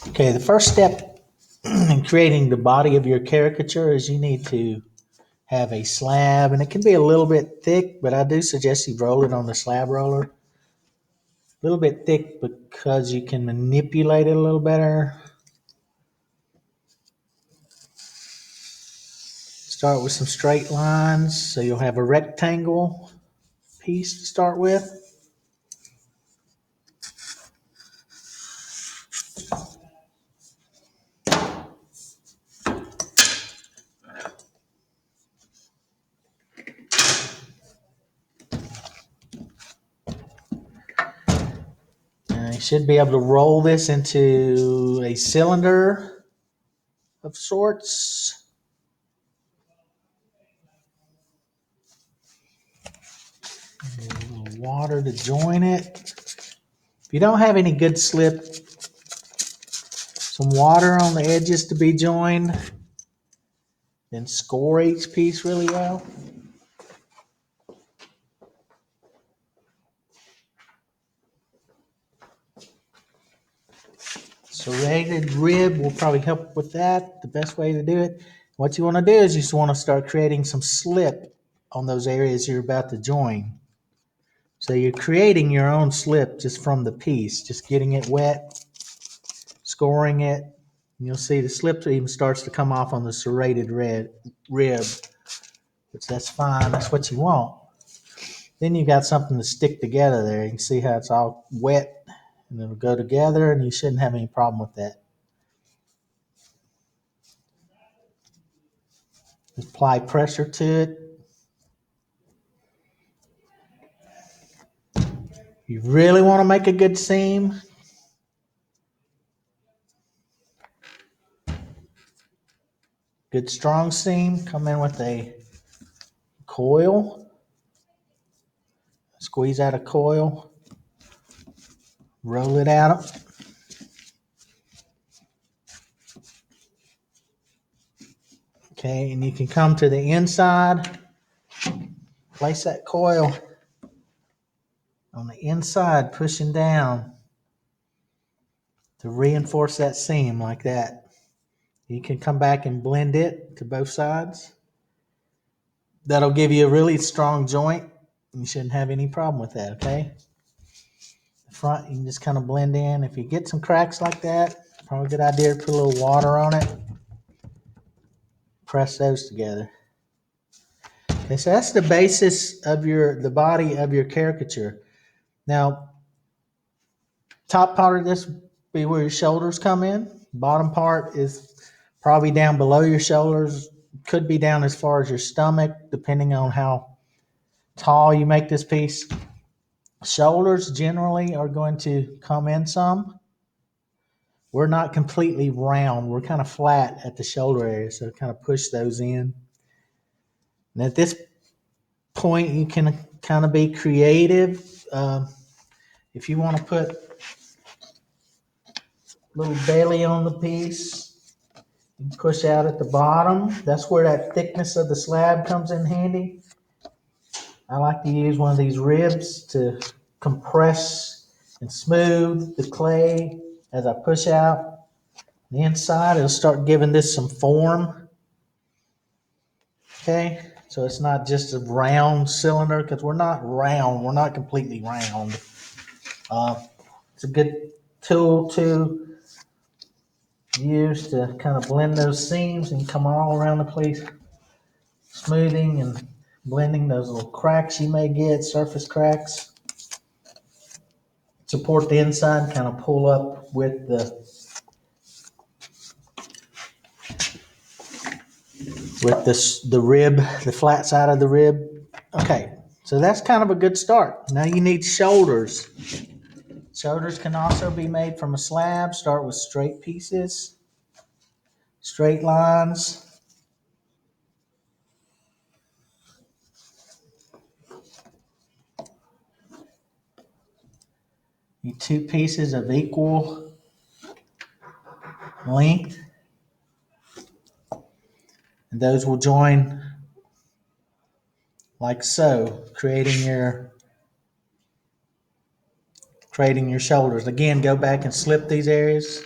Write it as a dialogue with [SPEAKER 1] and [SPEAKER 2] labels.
[SPEAKER 1] Okay, the first step in creating the body of your caricature is you need to have a slab, and it can be a little bit thick, but I do suggest you roll it on the slab roller. A little bit thick because you can manipulate it a little better. Start with some straight lines, so you'll have a rectangle piece to start with. You should be able to roll this into a cylinder of sorts. A little water to join it. If you don't have any good slip, some water on the edges to be joined, then score each piece really well. Serrated rib will probably help with that, the best way to do it. What you want to do is you just want to start creating some slip on those areas you're about to join. So you're creating your own slip just from the piece, just getting it wet, scoring it. And you'll see the slip even starts to come off on the serrated rib, which that's fine, that's what you want. Then you got something to stick together there. You can see how it's all wet and it'll go together, and you shouldn't have any problem with that. Apply pressure to it. You really want to make a good seam. Good strong seam. Come in with a coil. Squeeze out a coil. Roll it out. Okay, and you can come to the inside. Place that coil on the inside, pushing down to reinforce that seam like that. You can come back and blend it to both sides. That'll give you a really strong joint. You shouldn't have any problem with that, okay? The front, you can just kind of blend in. If you get some cracks like that, probably a good idea to put a little water on it. Press those together. Okay, so that's the basis of the body of your caricature. Now, top part of this will be where your shoulders come in. Bottom part is probably down below your shoulders. Could be down as far as your stomach, depending on how tall you make this piece. Shoulders generally are going to come in some. We're not completely round. We're kind of flat at the shoulder area, so kind of push those in. And at this point, you can kind of be creative. If you want to put a little belly on the piece, you push out at the bottom. That's where that thickness of the slab comes in handy. I like to use one of these ribs to compress and smooth the clay as I push out. The inside, it'll start giving this some form. Okay, so it's not just a round cylinder, because we're not round. We're not completely round. It's a good tool to use to kind of blend those seams and come all around the place, smoothing and blending those little cracks you may get, surface cracks. Support the inside, kind of pull up with the rib, the flat side of the rib. Okay, so that's kind of a good start. Now you need shoulders. Shoulders can also be made from a slab. Start with straight pieces, straight lines. Need two pieces of equal length. And those will join like so, creating your creating your shoulders. Again, go back and slip these areas.